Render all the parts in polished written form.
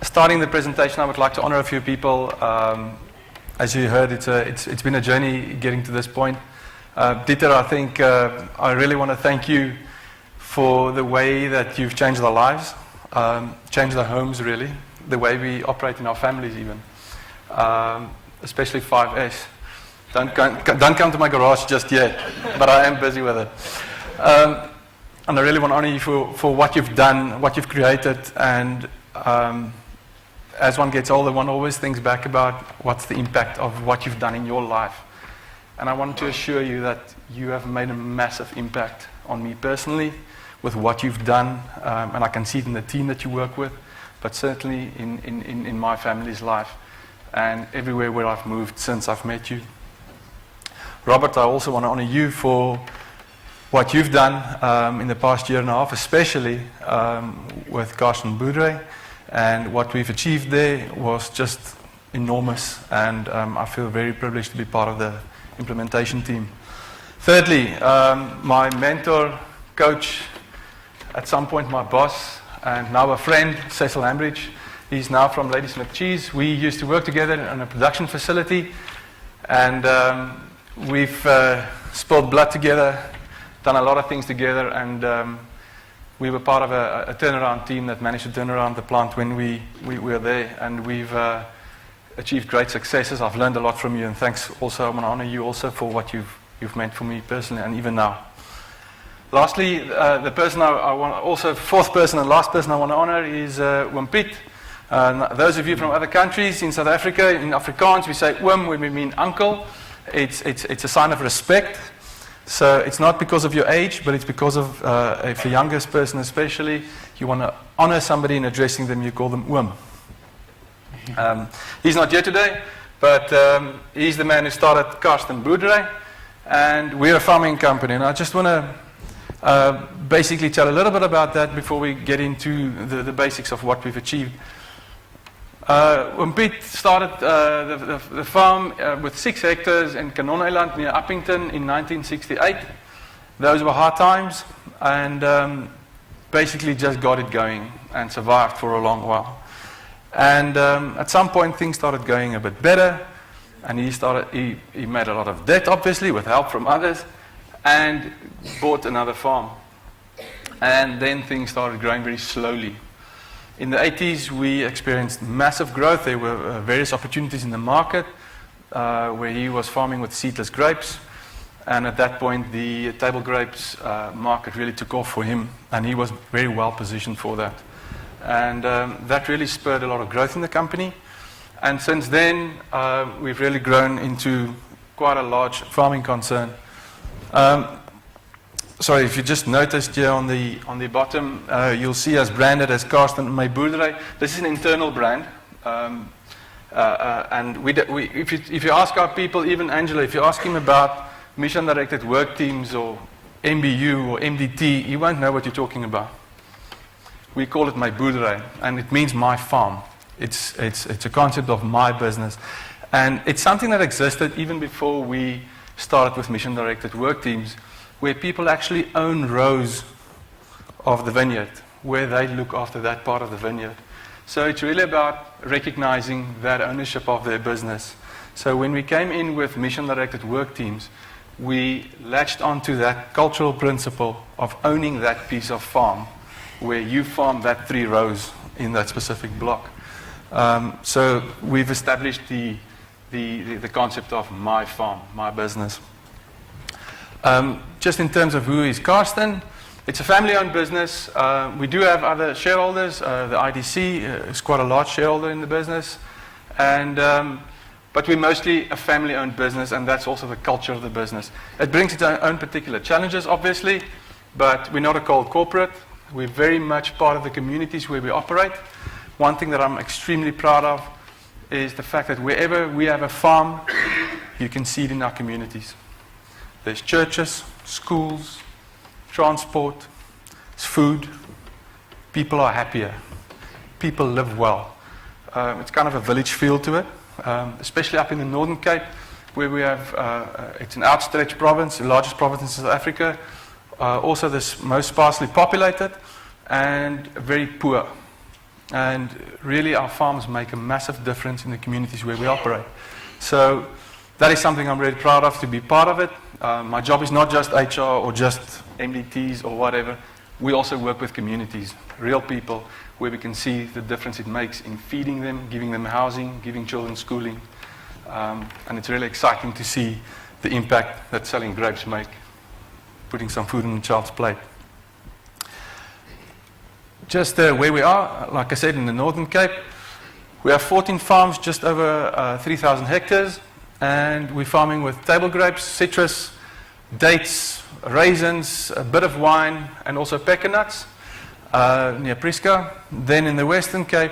starting the presentation, I would like to honor a few people. As you heard, it's been a journey getting to this point. Dieter, I think I really want to thank you for the way that you've changed our lives, changed our homes really, the way we operate in our families even, especially 5S. Don't come to my garage just yet, but I am busy with it. And I really want to honor you for what you've done, what you've created, and as one gets older, one always thinks back about what's the impact of what you've done in your life. And I want to assure you that you have made a massive impact on me personally with what you've done, and I can see it in the team that you work with, but certainly in my family's life and everywhere where I've moved since I've met you. Robert, I also want to honor you for what you've done in the past year and a half, especially with Karsten Boerdery, and what we've achieved there was just enormous, and I feel very privileged to be part of the implementation team. Thirdly, my mentor, coach, at some point my boss, and now a friend, Cecil Ambridge. He's now from Ladysmith Cheese. We used to work together in a production facility, and we've spilled blood together, done a lot of things together, and we were part of a turnaround team that managed to turn around the plant when we were there, and we've achieved great successes. I've learned a lot from you, and thanks also. I want to honor you also for what you've meant for me personally, and even now. Lastly, the person I want, also fourth person and last person I want to honor is Oom Piet. Those of you from other countries in South Africa, in Afrikaans we say oom when we mean uncle. It's a sign of respect. So it's not because of your age, but it's because of if the youngest person especially, you want to honor somebody in addressing them, you call them oom. He's not here today, but he's the man who started Carsten Boerdery, and we're a farming company. And I just want to basically tell a little bit about that before we get into the basics of what we've achieved. Oom Piet started the farm with 6 hectares in Kanoneiland near Uppington in 1968. Those were hard times, and basically just got it going and survived for a long while. And at some point things started going a bit better, and he made a lot of debt, obviously, with help from others, and bought another farm. And then things started growing very slowly. In the 80s, we experienced massive growth. There were various opportunities in the market where he was farming with seedless grapes. And at that point, the table grapes market really took off for him, and he was very well positioned for that. And that really spurred a lot of growth in the company. And since then, we've really grown into quite a large farming concern. Sorry, if you just noticed here on the bottom, you'll see us branded as Karsten My Boerdery. This is an internal brand, and if you ask our people, even Angelo, if you ask him about mission-directed work teams or MBU or MDT, he won't know what you're talking about. We call it My Boerdery, and it means my farm. It's a concept of my business, and it's something that existed even before we started with mission-directed work teams, where people actually own rows of the vineyard, where they look after that part of the vineyard. So it's really about recognizing that ownership of their business. So when we came in with mission-directed work teams, we latched onto that cultural principle of owning that piece of farm, where you farm that 3 rows in that specific block. So we've established the concept of my farm, my business. Just in terms of who is Karsten, it's a family-owned business. We do have other shareholders. The IDC is quite a large shareholder in the business, but we're mostly a family-owned business, and that's also the culture of the business. It brings its own particular challenges, obviously, but we're not a cold corporate. We're very much part of the communities where we operate. One thing that I'm extremely proud of is the fact that wherever we have a farm, you can see it in our communities. There's churches, schools, transport, there's food. People are happier. People live well. It's kind of a village feel to it, especially up in the Northern Cape, where we have, it's an outstretched province, the largest province in South Africa. Also the most sparsely populated and very poor. And really our farms make a massive difference in the communities where we operate. So that is something I'm really proud of, to be part of it. My job is not just HR or just MDTs or whatever. We also work with communities, real people, where we can see the difference it makes in feeding them, giving them housing, giving children schooling. And it's really exciting to see the impact that selling grapes make, putting some food on the child's plate. Just where we are, like I said, in the Northern Cape, we have 14 farms, just over 3,000 hectares, and we're farming with table grapes, citrus, dates, raisins, a bit of wine, and also pecan-nuts near Prisca. Then in the Western Cape,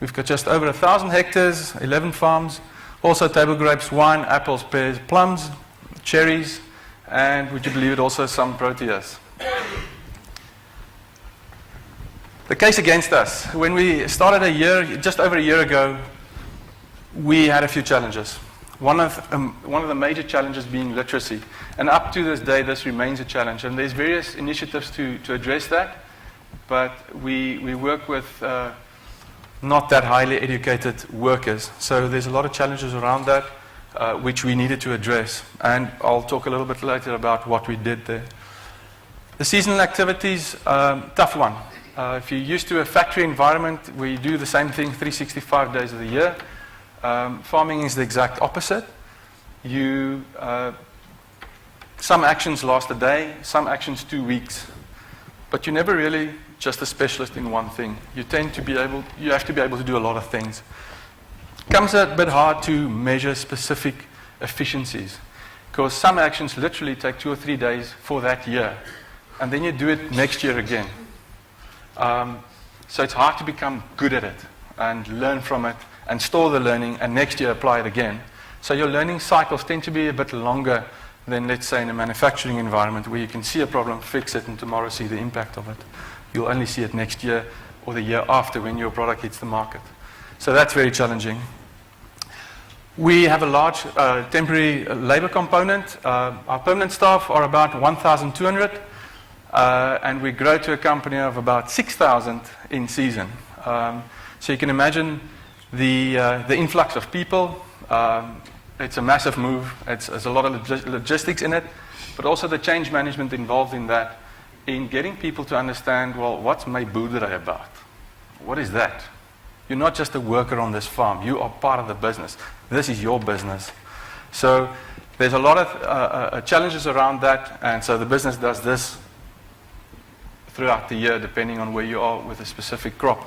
we've got just over 1,000 hectares, 11 farms, also table grapes, wine, apples, pears, plums, cherries, and would you believe it, also some proteas. The case against us. When we started just over a year ago, we had a few challenges. One of the major challenges being literacy. And up to this day, this remains a challenge. And there's various initiatives to address that. But we work with not that highly educated workers. So there's a lot of challenges around that, which we needed to address. And I'll talk a little bit later about what we did there. The seasonal activities, tough one. If you're used to a factory environment where you do the same thing 365 days of the year, farming is the exact opposite. Some actions last a day, some actions 2 weeks. But you're never really just a specialist in one thing. You have to be able to do a lot of things. It comes a bit hard to measure specific efficiencies, because some actions literally take 2 or 3 days for that year, and then you do it next year again. So it's hard to become good at it and learn from it and store the learning and next year apply it again. So your learning cycles tend to be a bit longer than, let's say, in a manufacturing environment where you can see a problem, fix it, and tomorrow see the impact of it. You'll only see it next year or the year after when your product hits the market. So that's very challenging. We have a large temporary labor component. Our permanent staff are about 1,200. And we grow to a company of about 6,000 in season. So you can imagine the influx of people. It's a massive move. There's a lot of logistics in it, but also the change management involved in that, in getting people to understand, well, what's my Boerdery about? What is that? You're not just a worker on this farm. You are part of the business. This is your business. So there's a lot of challenges around that, and so the business does this throughout the year, depending on where you are with a specific crop.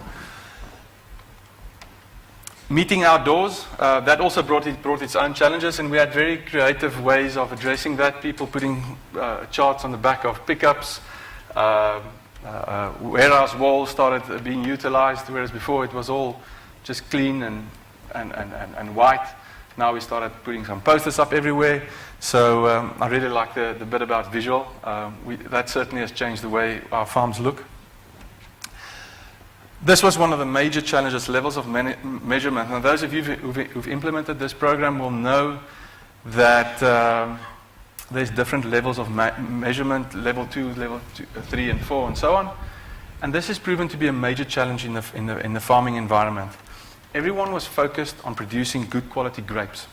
Meeting outdoors, that also brought its own challenges, and we had very creative ways of addressing that. People putting charts on the back of pickups. Warehouse walls started being utilized, whereas before it was all just clean and white. Now we started putting some posters up everywhere. So I really like the bit about visual. That certainly has changed the way our farms look. This was one of the major challenges, levels of measurement. Now those of you who've implemented this program will know that there's different levels of measurement, level 2, level 3 and 4 and so on. And this has proven to be a major challenge in the farming environment. Everyone was focused on producing good quality grapes,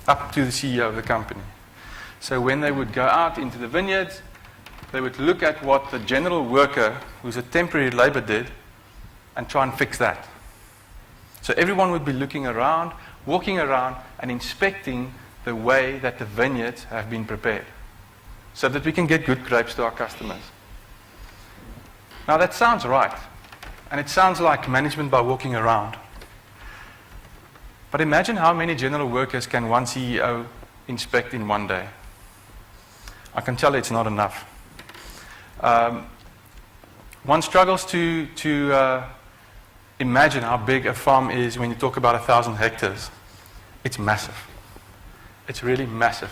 up to the CEO of the company. So when they would go out into the vineyards, they would look at what the general worker, who's a temporary labor, did, and try and fix that. So everyone would be looking around, walking around, and inspecting the way that the vineyards have been prepared, so that we can get good grapes to our customers. Now that sounds right. And it sounds like management by walking around. But imagine how many general workers can one CEO inspect in one day. I can tell it's not enough. One struggles to imagine how big a farm is when you talk about 1,000 hectares. It's massive. It's really massive.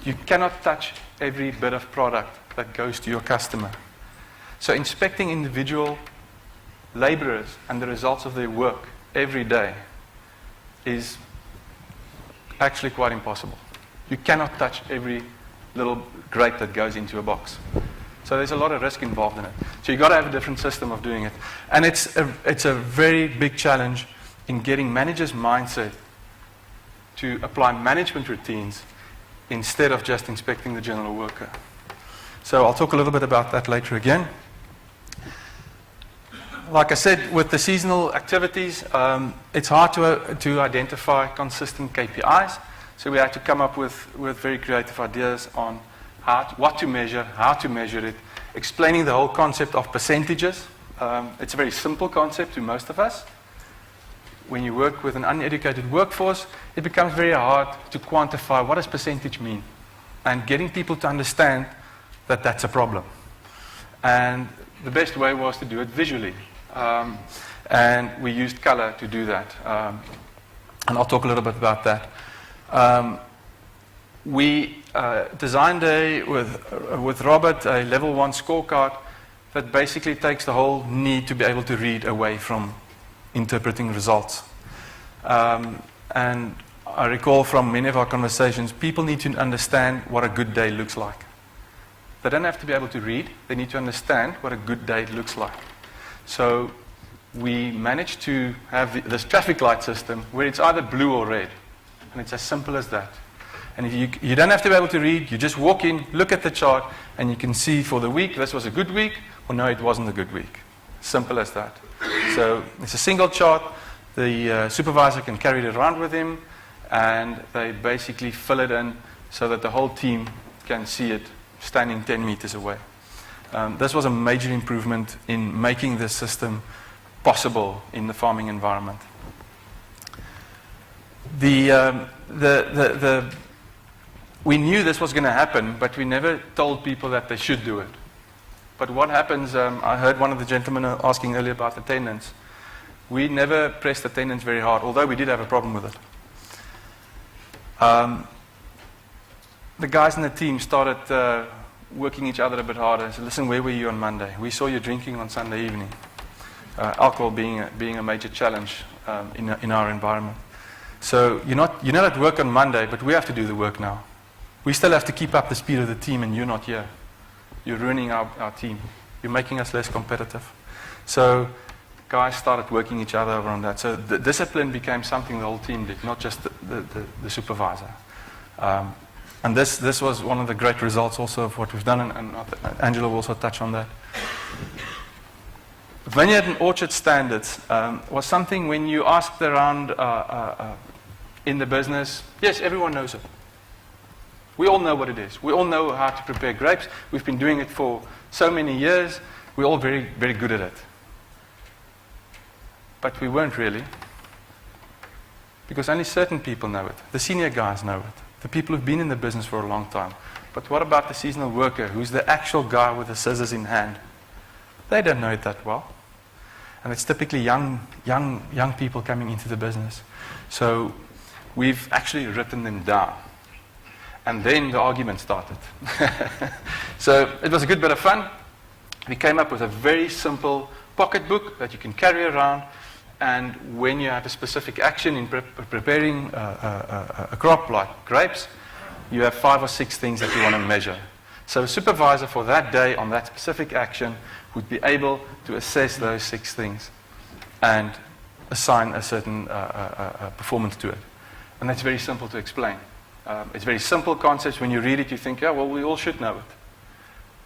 You cannot touch every bit of product that goes to your customer. So inspecting individual laborers and the results of their work every day is actually quite impossible. You cannot touch every little grape that goes into a box. So there's a lot of risk involved in it. So you've got to have a different system of doing it. And it's a very big challenge in getting managers' mindset to apply management routines instead of just inspecting the general worker. So I'll talk a little bit about that later again. Like I said, with the seasonal activities, it's hard to identify consistent KPIs. So we had to come up with very creative ideas on what to measure, how to measure it, explaining the whole concept of percentages. It's a very simple concept to most of us. When you work with an uneducated workforce, it becomes very hard to quantify what does percentage mean, and getting people to understand that that's a problem. And the best way was to do it visually. And we used color to do that. And I'll talk a little bit about that. We designed with Robert a level 1 scorecard that basically takes the whole need to be able to read away from interpreting results. And I recall from many of our conversations, people need to understand what a good day looks like. They don't have to be able to read, they need to understand what a good day looks like. So we managed to have this traffic light system where it's either blue or red. And it's as simple as that. And if you don't have to be able to read, you just walk in, look at the chart, and you can see for the week, this was a good week, or no, it wasn't a good week. Simple as that. So it's a single chart. The supervisor can carry it around with him, and they basically fill it in so that the whole team can see it standing 10 meters away. This was a major improvement in making this system possible in the farming environment. We knew this was going to happen, but we never told people that they should do it. But what happens, I heard one of the gentlemen asking earlier about attendance. We never pressed attendance very hard, although we did have a problem with it. The guys in the team started working each other a bit harder and said, listen, where were you on Monday? We saw you drinking on Sunday evening. Alcohol being a major challenge in our environment. So you're not at work on Monday, but we have to do the work now. We still have to keep up the speed of the team, and you're not here. You're ruining our team. You're making us less competitive. So guys started working each other over on that. So the discipline became something the whole team did, not just the supervisor. And this was one of the great results also of what we've done, and Angelo will also touch on that. Vineyard and orchard standards was something when you asked around in the business, yes, everyone knows it. We all know what it is. We all know how to prepare grapes. We've been doing it for so many years. We're all very, very good at it. But we weren't really, because only certain people know it. The senior guys know it. The people who've been in the business for a long time. But what about the seasonal worker, who's the actual guy with the scissors in hand? They don't know it that well. And it's typically young people coming into the business. So we've actually written them down. And then the argument started. So it was a good bit of fun. We came up with a very simple pocketbook that you can carry around. And when you have a specific action in preparing a crop like grapes, you have 5 or 6 things that you want to measure. So a supervisor for that day on that specific action would be able to assess those 6 things and assign a certain performance to it. And that's very simple to explain. It's very simple concepts. When you read it, you think, yeah, well, we all should know it.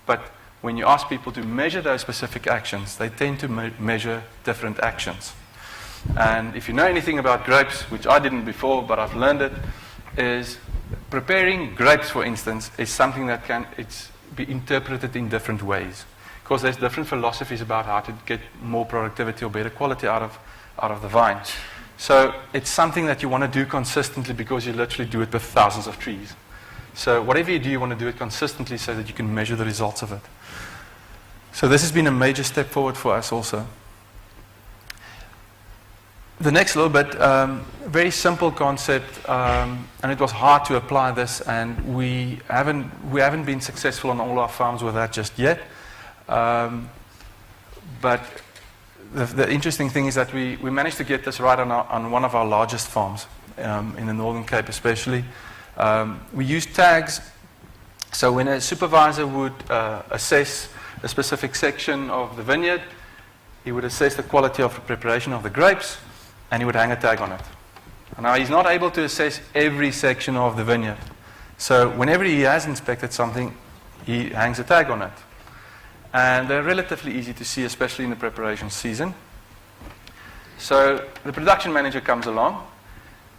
But when you ask people to measure those specific actions, they tend to measure different actions. And if you know anything about grapes, which I didn't before, but I've learned it, is preparing grapes, for instance, is something that can be interpreted in different ways. Because there's different philosophies about how to get more productivity or better quality out of the vine. So it's something that you want to do consistently because you literally do it with thousands of trees. So whatever you do, you want to do it consistently so that you can measure the results of it. So this has been a major step forward for us also. The next little bit, very simple concept, and it was hard to apply this, and we haven't been successful on all our farms with that just yet. But the interesting thing is that we managed to get this right on one of our largest farms, in the Northern Cape especially. We used tags So when a supervisor would assess a specific section of the vineyard, he would assess the quality of the preparation of the grapes, and he would hang a tag on it. Now, he's not able to assess every section of the vineyard. So whenever he has inspected something, he hangs a tag on it. And they're relatively easy to see, especially in the preparation season. So the production manager comes along,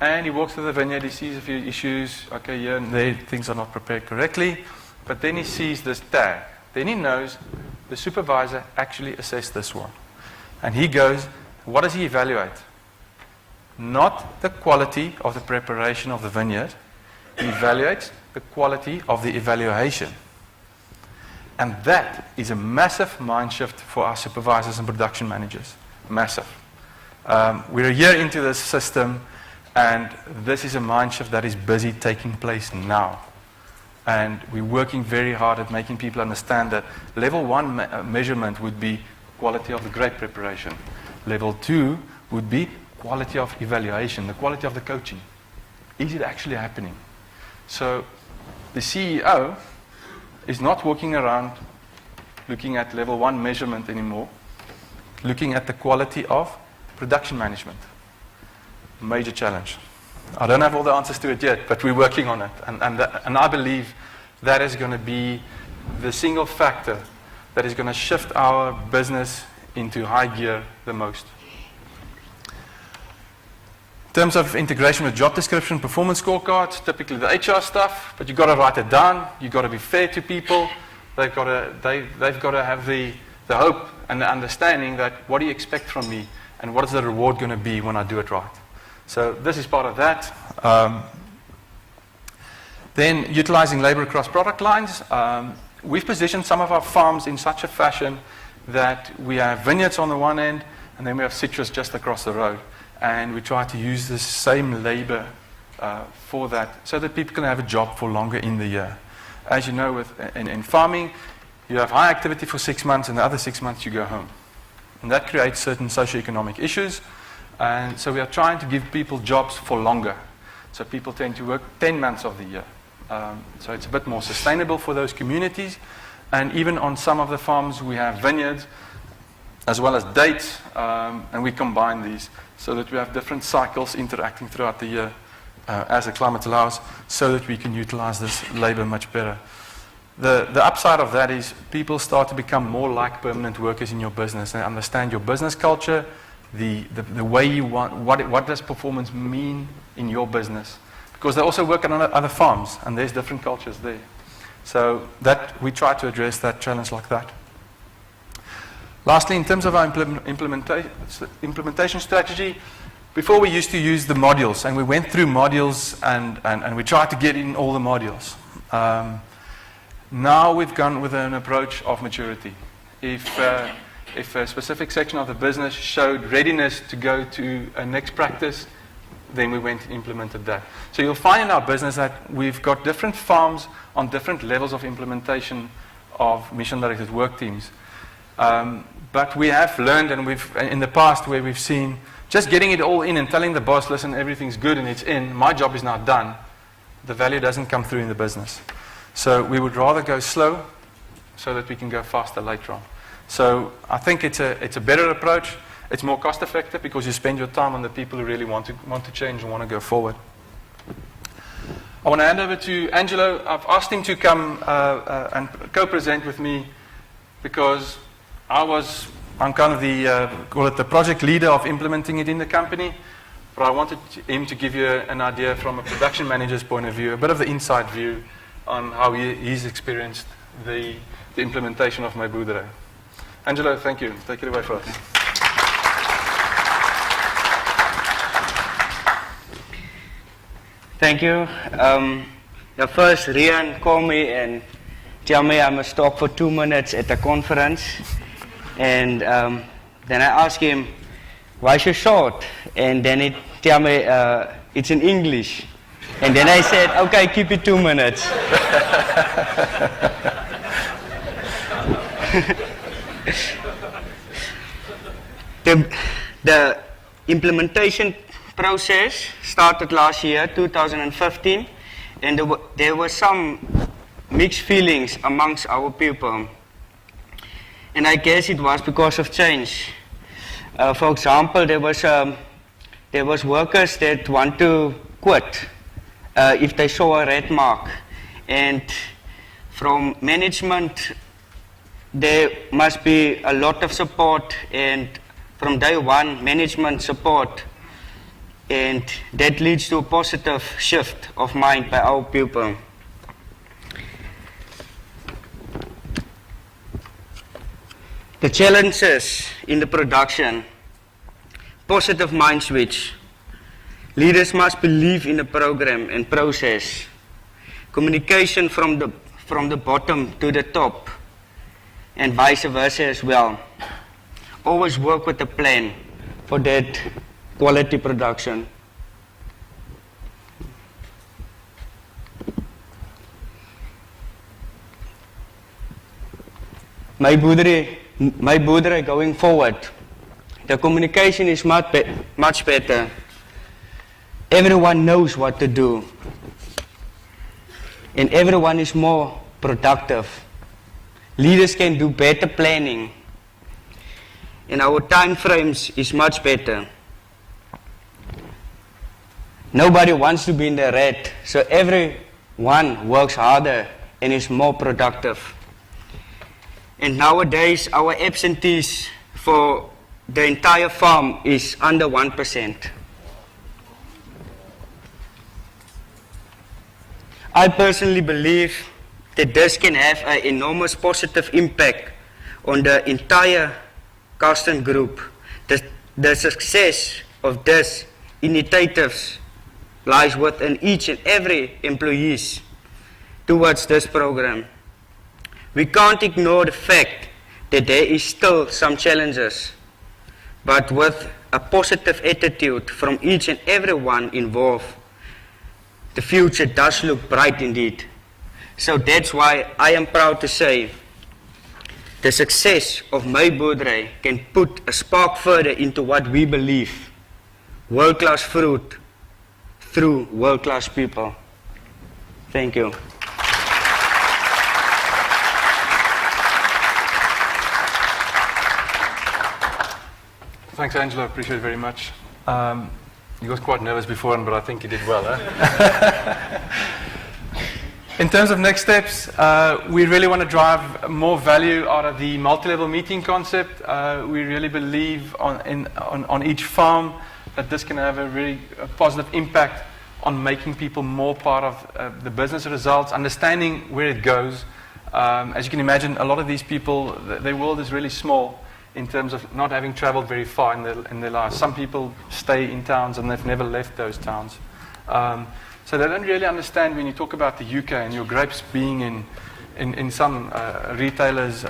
and he walks through the vineyard, he sees a few issues, okay, here and there, things are not prepared correctly, but then he sees this tag. Then he knows the supervisor actually assessed this one. And he goes, what does he evaluate? Not the quality of the preparation of the vineyard, he evaluates the quality of the evaluation. And that is a massive mind shift for our supervisors and production managers. Massive. We're a year into this system, and this is a mind shift that is busy taking place now. And we're working very hard at making people understand that level 1 measurement would be quality of the grape preparation. Level 2 would be quality of evaluation, the quality of the coaching. Is it actually happening? So the CEO is not walking around looking at level 1 measurement anymore, looking at the quality of production management. Major challenge. I don't have all the answers to it yet, but we're working on it. And I believe that is going to be the single factor that is going to shift our business into high gear the most. In terms of integration with job description, performance scorecards, typically the HR stuff, but you've got to write it down. You've got to be fair to people. They've got to have the hope and the understanding that what do you expect from me and what is the reward going to be when I do it right. So this is part of that. Then utilizing labor across product lines. We've positioned some of our farms in such a fashion that we have vineyards on the one end and then we have citrus just across the road. And we try to use the same labor for that so that people can have a job for longer in the year. As you know, in farming, you have high activity for 6 months and the other 6 months you go home. And that creates certain socioeconomic issues. And so we are trying to give people jobs for longer. So people tend to work 10 months of the year. So it's a bit more sustainable for those communities. And even on some of the farms, we have vineyards as well as dates, and we combine these so that we have different cycles interacting throughout the year as the climate allows, so that we can utilize this labor much better. The upside of that is people start to become more like permanent workers in your business. They understand your business culture, the way you want, what does performance mean in your business. Because they also work on other farms, and there's different cultures there. So that we try to address that challenge like that. Lastly, in terms of our implementation strategy, before we used to use the modules, and we went through modules and we tried to get in all the modules. Now we've gone with an approach of maturity. If a specific section of the business showed readiness to go to a next practice, then we went and implemented that. So you'll find in our business that we've got different farms on different levels of implementation of mission-directed work teams. But we have learned, and we've in the past where we've seen just getting it all in and telling the boss, listen, everything's good and it's in, my job is now done, the value doesn't come through in the business. So we would rather go slow so that we can go faster later on. So I think it's a better approach. It's more cost effective because you spend your time on the people who really want to change and want to go forward. I want to hand over to Angelo. I've asked him to come and co-present with me because I'm kind of the project leader of implementing it in the company, but I wanted him to give you an idea from a production manager's point of view, a bit of the inside view on how he's experienced the implementation of my Boerdery. Angelo, thank you. Take it away for us. Thank you. First, Riaan called me and tell me I must talk for 2 minutes at the conference. And then I asked him, why so short? And then he tell me it's in English. And then I said, okay, keep it 2 minutes. The implementation process started last year, 2015, and there were some mixed feelings amongst our people. And I guess it was because of change. For example, there was workers that want to quit if they saw a red mark. And from management, there must be a lot of support, and from day one, management support. And that leads to a positive shift of mind by our people. The challenges in the production: positive mind switch. Leaders must believe in the program and process. Communication from the bottom to the top, and vice versa as well. Always work with a plan for that quality production. My Boerdery going forward, the communication is much better. Everyone knows what to do, and everyone is more productive. Leaders can do better planning, and our time frames is much better. Nobody wants to be in the red, so everyone works harder and is more productive. And nowadays, our absentees for the entire farm is under 1%. I personally believe that this can have an enormous positive impact on the entire Carsten group. The success of this initiatives lies within each and every employees towards this program. We can't ignore the fact that there is still some challenges, but with a positive attitude from each and everyone involved, the future does look bright indeed. So that's why I am proud to say the success of my Boerdery can put a spark further into what we believe: world-class fruit through world-class people. Thank you. Thanks, Angelo. Appreciate it very much. You got quite nervous before, but I think you did well. Huh? In terms of next steps, we really want to drive more value out of the multi-level meeting concept. We really believe on each farm that this can have a very positive impact on making people more part of the business results, understanding where it goes. As you can imagine, a lot of these people, their world is really small in terms of not having traveled very far in their lives. Some people stay in towns and they've never left those towns. So they don't really understand when you talk about the UK and your grapes being in some retailer's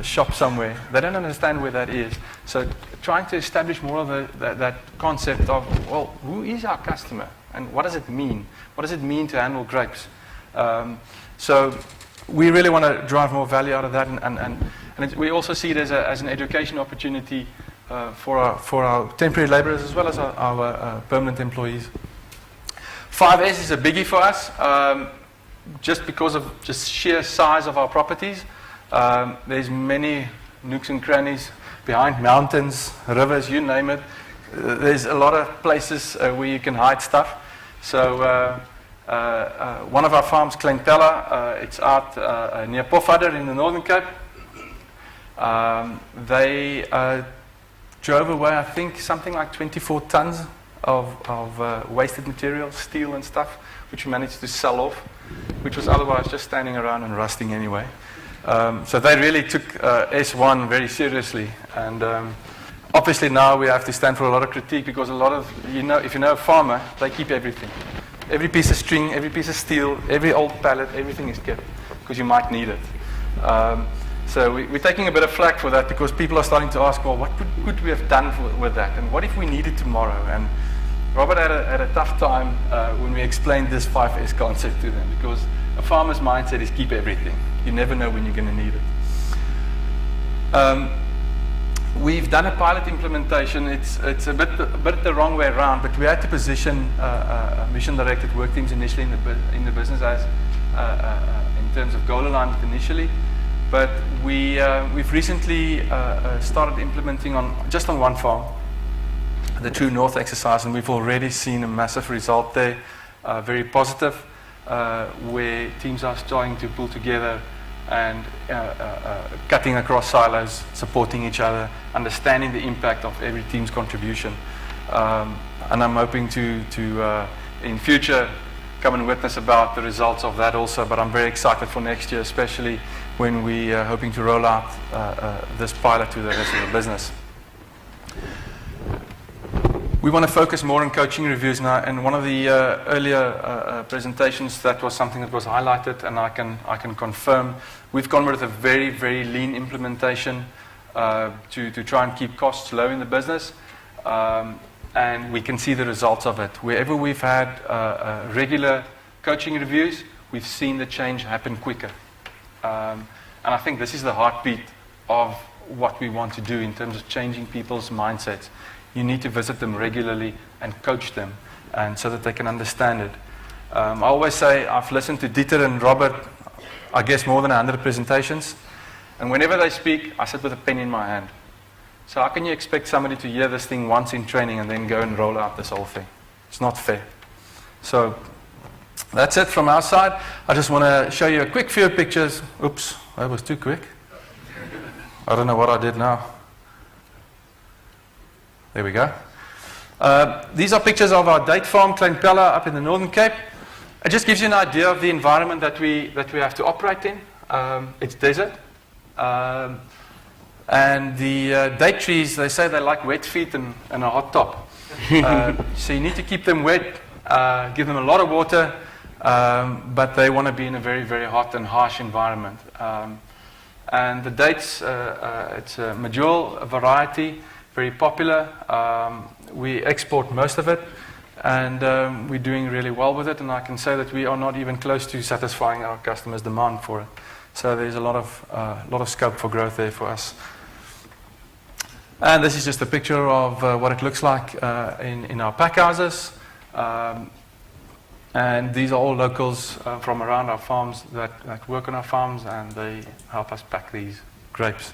shop somewhere. They don't understand where that is. So trying to establish more of that concept of, well, who is our customer and what does it mean? What does it mean to handle grapes? So we really want to drive more value out of that, and we also see it as an education opportunity for our temporary labourers as well as our permanent employees. 5S is a biggie for us, just because of just sheer size of our properties. There's many nooks and crannies behind mountains, rivers, you name it. There's a lot of places where you can hide stuff. So one of our farms, Clintella, it's out near Pofadder in the Northern Cape. They drove away, I think, something like 24 tons of wasted material, steel and stuff, which we managed to sell off, which was otherwise just standing around and rusting anyway. So they really took S1 very seriously, and obviously now we have to stand for a lot of critique, because a lot of, if you know a farmer, they keep everything. Every piece of string, every piece of steel, every old pallet, everything is kept, because you might need it. So we're taking a bit of flack for that, because people are starting to ask, well, what could we have done with that? And what if we need it tomorrow? And Robert had a tough time when we explained this 5S concept to them, because a farmer's mindset is keep everything. You never know when you're going to need it. We've done a pilot implementation. It's a bit the wrong way around, but we had to position mission-directed work teams initially in the business as terms of goal alignment initially, but we've recently started implementing just on one farm, the True North exercise, and we've already seen a massive result there, very positive, where teams are starting to pull together and cutting across silos, supporting each other, understanding the impact of every team's contribution. And I'm hoping to in future come and witness about the results of that also, but I'm very excited for next year, especially when we are hoping to roll out this pilot to the rest of the business. We want to focus more on coaching reviews now, and one of the earlier presentations, that was something that was highlighted, and I can confirm we've gone with a very, very lean implementation to try and keep costs low in the business, and we can see the results of it. Wherever we've had regular coaching reviews, we've seen the change happen quicker, and I think this is the heartbeat of what we want to do in terms of changing people's mindsets. You need to visit them regularly and coach them, and so that they can understand it. I always say I've listened to Dieter and Robert, I guess more than 100 presentations, and whenever they speak, I sit with a pen in my hand. So how can you expect somebody to hear this thing once in training and then go and roll out this whole thing? It's not fair. So that's it from our side. I just want to show you a quick few pictures. Oops, that was too quick. I don't know what I did now. There we go. These are pictures of our date farm, Kleinpella, up in the Northern Cape. It just gives you an idea of the environment that we have to operate in. It's desert. And the date trees, they say they like wet feet and a hot top. So you need to keep them wet, give them a lot of water, but they want to be in a very, very hot and harsh environment. And the dates, it's a Medjool variety, very popular. We export most of it, and we're doing really well with it, and I can say that we are not even close to satisfying our customers' demand for it. So there's a lot of scope for growth there for us. And this is just a picture of what it looks like in our pack houses. And these are all locals from around our farms that work on our farms, and they help us pack these grapes.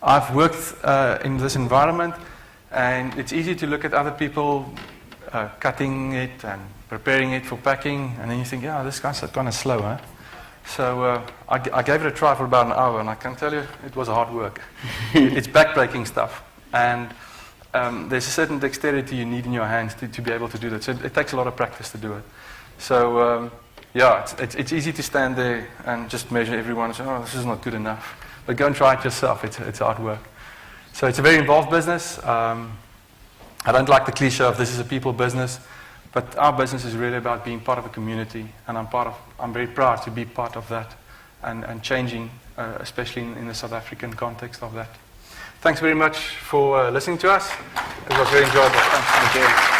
I've worked in this environment, and it's easy to look at other people cutting it and preparing it for packing, and then you think, yeah, this guy's kind of slow, huh? So I gave it a try for about an hour, and I can tell you it was hard work. It's back-breaking stuff, and there's a certain dexterity you need in your hands to be able to do that. So it takes a lot of practice to do it. So yeah, it's easy to stand there and just measure everyone and say, oh, this is not good enough. But go and try it yourself. It's hard work. So it's a very involved business. I don't like the cliche of this is a people business, but our business is really about being part of a community, and I'm very proud to be part of that and changing, especially in the South African context of that. Thanks very much for listening to us. It was very enjoyable. Thanks.